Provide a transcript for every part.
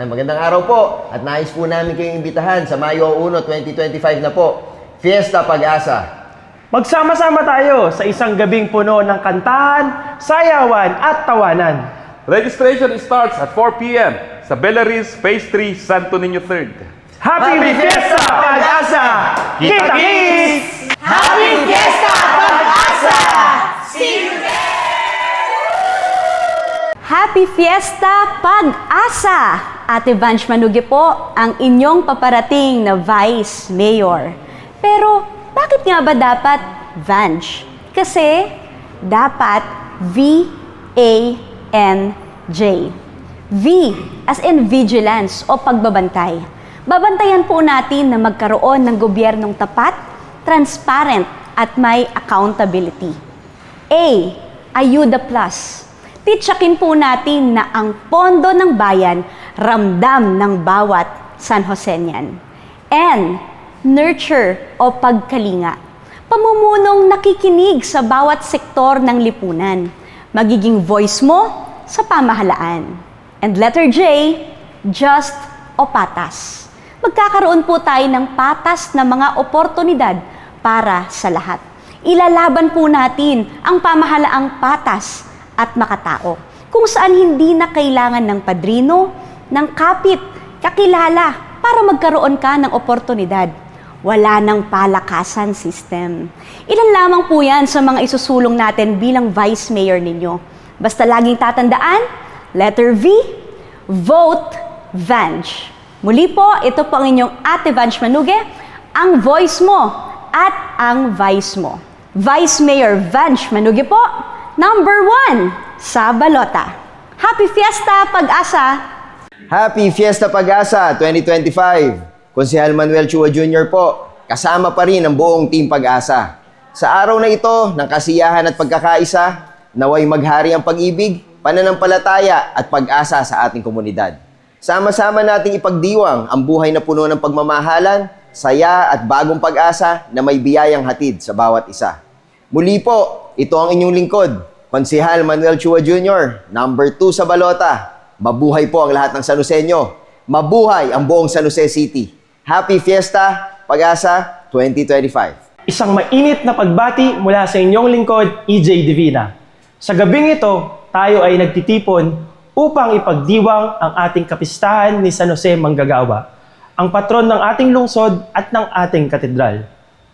Ay, magandang araw po at nais po namin kayong imbitahan sa Mayo 1, 2025 na po, Fiesta Pag-asa. Magsama-sama tayo sa isang gabing puno ng kantahan, sayawan at tawanan. Registration starts at 4 p.m. sa Bellaris, Phase 3, Santo Niño 3rd. Happy Fiesta Pag-asa! Kita-kits! Happy Fiesta Pag-asa! See you there! Happy Fiesta Pag-asa! Ate Vange Manuge po ang inyong paparating na Vice Mayor. Pero bakit nga ba dapat Vange? Kasi dapat V-A-N-J. V as in vigilance o pagbabantay. Babantayan po natin na magkaroon ng gobyernong tapat, transparent at may accountability. A, Ayuda Plus. Titsakin po natin na ang pondo ng bayan ramdam ng bawat San Josenian. N, Nurture o pagkalinga. Pamumunong nakikinig sa bawat sektor ng lipunan. Magiging voice mo sa pamahalaan. And letter J, Just o patas. Magkakaroon po tayo ng patas na mga oportunidad para sa lahat. Ilalaban po natin ang pamahalaang patas at makatao, kung saan hindi na kailangan ng padrino, ng kapit, kakilala para magkaroon ka ng oportunidad. Wala ng palakasan system. Ilan lamang po yan sa mga isusulong natin bilang Vice Mayor ninyo. Basta laging tatandaan, letter V, vote Vange. Muli po, ito po ang inyong Ate Vange Manuge, ang voice mo at ang vice mo. Vice Mayor Vange Manuge po, number 1 sa balota. Happy Fiesta Pag-asa! Happy Fiesta Pag-asa 2025! Konsehal Manuel Chua Jr. po, kasama pa rin ang buong Team Pag-asa. Sa araw na ito ng kasiyahan at pagkakaisa, naway maghari ang pag-ibig, pananampalataya at pag-asa sa ating komunidad. Sama-sama nating ipagdiwang ang buhay na puno ng pagmamahalan, saya at bagong pag-asa na may biyayang hatid sa bawat isa. Muli po, ito ang inyong lingkod, Konsehal Manuel Chua Jr., number 2 sa balota. Mabuhay po ang lahat ng San Joseño. Mabuhay ang buong San Jose City. Happy Fiesta Pag-asa 2025. Isang mainit na pagbati mula sa inyong lingkod, EJ Divina. Sa gabing ito, tayo ay nagtitipon upang ipagdiwang ang ating kapistahan ni San Jose Manggagawa, ang patron ng ating lungsod at ng ating katedral.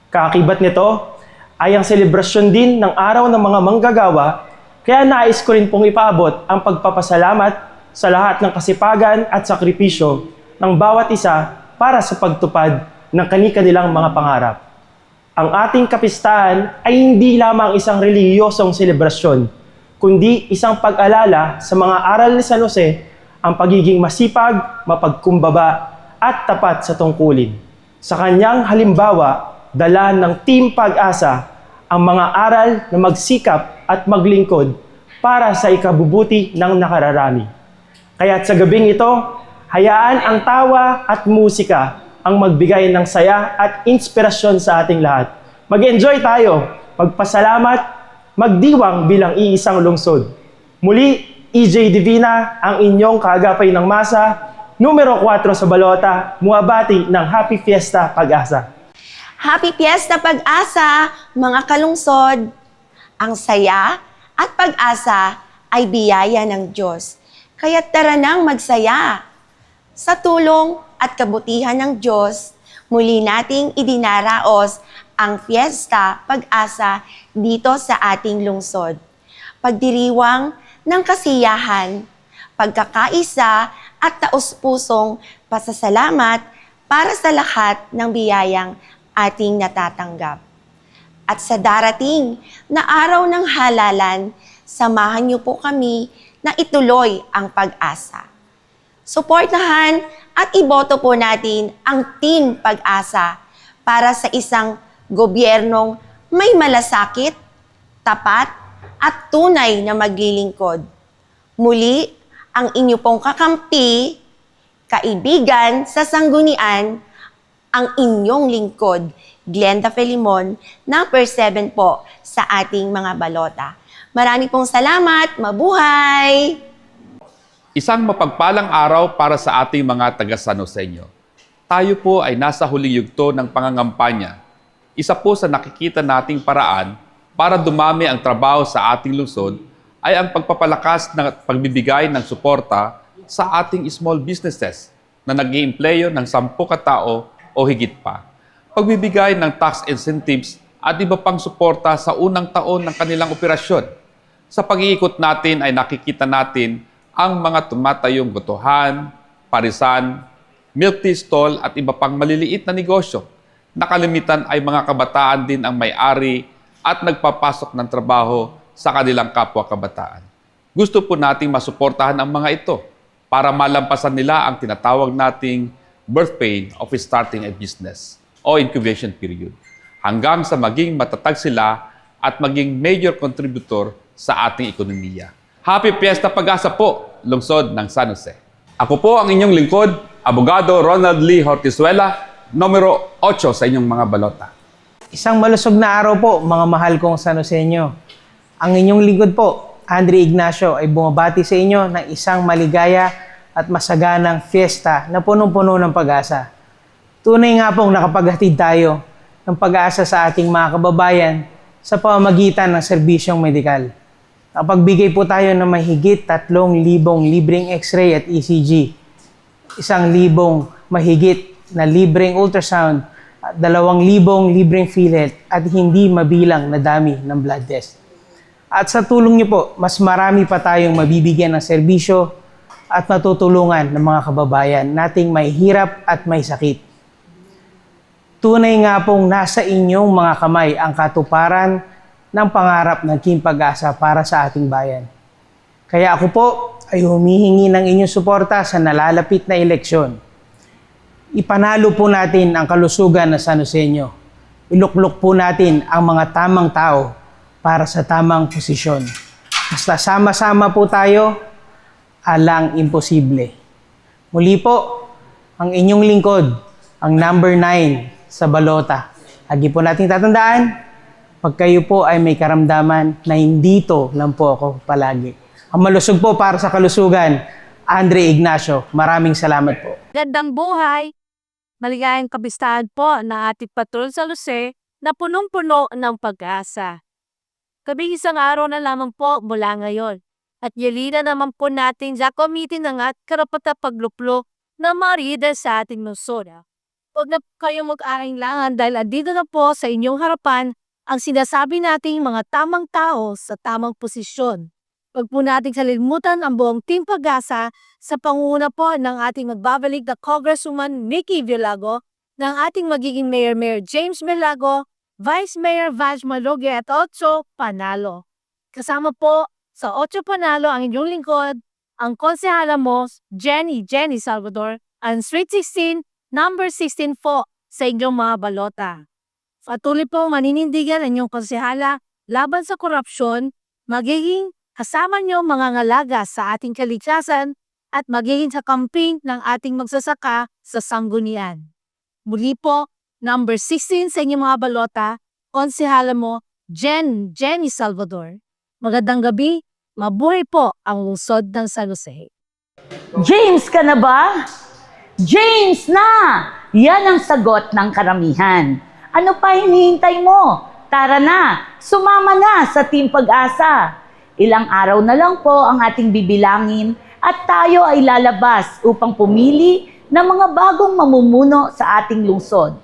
Kaakibat nito ay ang selebrasyon din ng Araw ng mga Manggagawa, kaya nais ko rin pong ipaabot ang pagpapasalamat sa lahat ng kasipagan at sakripisyo ng bawat isa para sa pagtupad ng kani-kanilang mga pangarap. Ang ating kapistahan ay hindi lamang isang relihiyosong selebrasyon, kundi isang pag-alala sa mga aral ni San Jose, ang pagiging masipag, mapagkumbaba at tapat sa tungkulin. Sa kanyang halimbawa, dala ng Team Pag-asa ang mga aral na magsikap at maglingkod para sa ikabubuti ng nakararami. Kaya't sa gabing ito, hayaan ang tawa at musika ang magbigay ng saya at inspirasyon sa ating lahat. Mag-enjoy tayo, magpasalamat, magdiwang bilang iisang lungsod. Muli, EJ Divina, ang inyong kaagapay ng masa, numero 4 sa balota, muabati ng Happy Fiesta Pag-asa. Happy Fiesta Pag-asa, mga kalungsod! Ang saya at pag-asa ay biyaya ng Diyos. Kaya tara nang magsaya. Sa tulong at kabutihan ng Diyos, muli nating idinaraos ang Fiesta Pag-asa dito sa ating lungsod. Pagdiriwang ng kasiyahan, pagkakaisa at taus-pusong pasasalamat para sa lahat ng biyayang ating natatanggap. At sa darating na araw ng halalan, samahan niyo po kami na ituloy ang pag-asa. Suportahan at iboto po natin ang Team Pag-asa para sa isang gobyernong may malasakit, tapat at tunay na maglilingkod. Muli, ang inyo pong kakampi, kaibigan sa sanggunian, ang inyong lingkod, Glenda Felimon, number 7 po sa ating mga balota. Marami pong salamat, mabuhay! Isang mapagpalang araw para sa ating mga taga San Joseño. Tayo po ay nasa huling yugto ng pangangampanya. Isa po sa nakikita nating paraan para dumami ang trabaho sa ating lungsod ay ang pagpapalakas ng pagbibigay ng suporta sa ating small businesses na nag-iempleyo ng 10 katao o higit pa. Pagbibigay ng tax incentives at iba pang suporta sa unang taon ng kanilang operasyon. Sa pag-iikot natin ay nakikita natin ang mga tumatayong gotohan, parisan, milk tea stall at iba pang maliliit na negosyo. Nakalimitan ay mga kabataan din ang may-ari at nagpapasok ng trabaho sa kanilang kapwa kabataan. Gusto po nating masuportahan ang mga ito para malampasan nila ang tinatawag nating birth pain of starting a business o incubation period hanggang sa maging matatag sila at maging major contributor sa ating ekonomiya. Happy Fiesta Pag-asa po, lungsod ng San Jose. Ako po ang inyong lingkod, Abogado Ronald Lee Hortizuela, numero 8 sa inyong mga balota. Isang malusog na araw po, mga mahal kong San Joseño. Ang inyong lingkod po, Andre Ignacio, ay bumabati sa inyo ng isang maligaya at masaganang fiesta na punong-puno ng pag-asa. Tunay nga pong nakapaghatid tayo ng pag-asa sa ating mga kababayan sa pamamagitan ng serbisyong medikal. Nakapagbigay po tayo ng mahigit 3,000 libreng X-ray at ECG, 1,000 mahigit na libreng ultrasound, at 2,000 libreng PhilHealth at hindi mabilang na dami ng blood test. At sa tulong niyo po, mas marami pa tayong mabibigyan ng serbisyo at matutulungan ng mga kababayan nating may hirap at may sakit. Tunay nga pong nasa inyong mga kamay ang katuparan ng pangarap ng Team Pag-asa para sa ating bayan. Kaya ako po ay humihingi ng inyong suporta sa nalalapit na eleksyon. Ipanalo po natin ang kalusugan ng San Joseño. Iluklok po natin ang mga tamang tao para sa tamang posisyon. Basta sama-sama po tayo, alang imposible. Muli po, ang inyong lingkod, ang number 9 sa balota. Lagi po natin tatandaan, pag kayo po ay may karamdaman na hindi to lang po ako palagi. Ang malusog po para sa kalusugan, Andre Ignacio. Maraming salamat po. Gandang buhay! Maligayang kabistahan po ng ating patrol sa Jose na punong-puno ng pag-asa. Kabing isang araw na lamang po mula ngayon. At yelina naman po natin sa committee ng at karapatang pagluplo na marida sa ating lungsod. Huwag na kayong mag-aalinlangan dahil andito na po sa inyong harapan ang sinasabi nating mga tamang tao sa tamang posisyon. Huwag po nating salilimutan ang buong Team Pag-asa sa pangunguna po ng ating magbabalik na Congresswoman Mickey Villago, ng ating magiging Mayor James Villago, Vice Mayor Vaj Malogue at 8 Panalo. Kasama po sa 8 Panalo ang inyong lingkod, ang konsehala mo, Jenny Salvador, ang Street 16, number 16 po sa inyong mga balota. Patuloy po maninindigan ang inyong konsehala laban sa korupsyon, magiging kasama nyo mga ngalaga sa ating kaligtasan at magiging sa campaign ng ating magsasaka sa sanggunian. Muli po, number 16 sa inyong mga balota, konsehala mo, Jenny Salvador. Magandang gabi, mabuhay po ang lungsod ng San Jose. James ka na ba? James na! Yan ang sagot ng karamihan. Ano pa hinihintay mo? Tara na, sumama na sa Team Pag-asa. Ilang araw na lang po ang ating bibilangin at tayo ay lalabas upang pumili ng mga bagong mamumuno sa ating lungsod.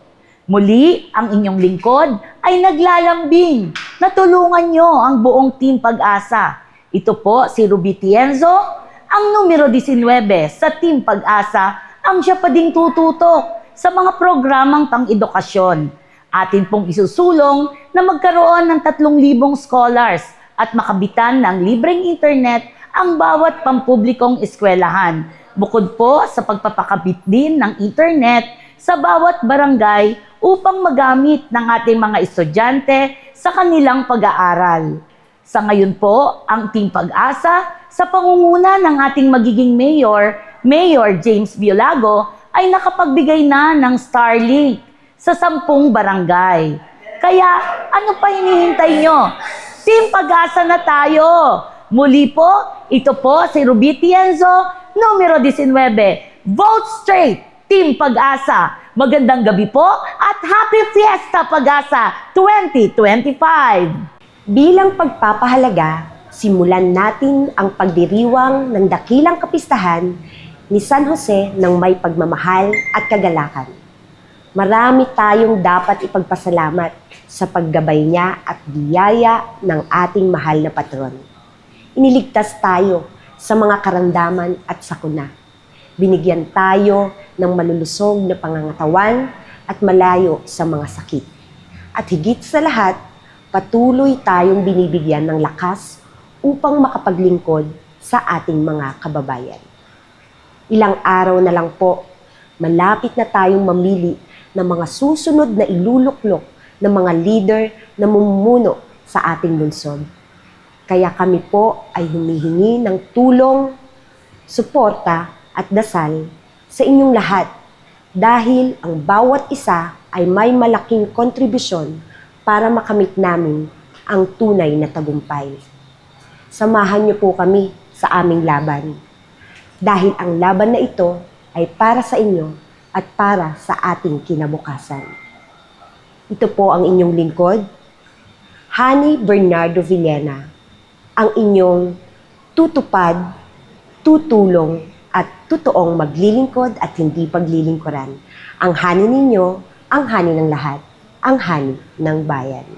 Muli, ang inyong lingkod ay naglalambing na tulungan nyo ang buong Team Pag-asa. Ito po si Ruby Tienzo, ang numero 19 sa Team Pag-asa, ang siya pa ding tututok sa mga programang pang-edukasyon. Atin pong isusulong na magkaroon ng 3,000 scholars at makabitan ng libreng internet ang bawat pampublikong eskwelahan. Bukod po sa pagpapakabit din ng internet sa bawat barangay upang magamit ng ating mga estudyante sa kanilang pag-aaral. Sa ngayon po, ang Team Pag-asa sa pangunguna ng ating magiging Mayor James Villago ay nakapagbigay na ng Starlink sa 10 barangay. Kaya ano pa hinihintay nyo? Team Pag-asa na tayo! Muli po, ito po si Ruby Tienzo numero 19. Vote straight, Team Pag-asa. Magandang gabi po at Happy Fiesta Pag-asa 2025! Bilang pagpapahalaga, simulan natin ang pagdiriwang ng dakilang kapistahan ni San Jose ng may pagmamahal at kagalakan. Marami tayong dapat ipagpasalamat sa paggabay niya at biyaya ng ating mahal na patron. Iniligtas tayo sa mga karamdaman at sakuna. Binigyan tayo ng malulusog na pangangatawan at malayo sa mga sakit. At higit sa lahat, patuloy tayong binibigyan ng lakas upang makapaglingkod sa ating mga kababayan. Ilang araw na lang po, malapit na tayong mamili ng mga susunod na iluluklok ng mga leader na mumuno sa ating lungsod. Kaya kami po ay humihingi ng tulong, suporta at dasal sa inyong lahat dahil ang bawat isa ay may malaking kontribusyon para makamit namin ang tunay na tagumpay. Samahan niyo po kami sa aming laban dahil ang laban na ito ay para sa inyo at para sa ating kinabukasan. Ito po ang inyong lingkod, Honey Bernardo Villena, ang inyong tutupad, tutulong at totoong maglilingkod at hindi paglilingkuran. Ang honey ninyo, ang honey ng lahat, ang honey ng bayan.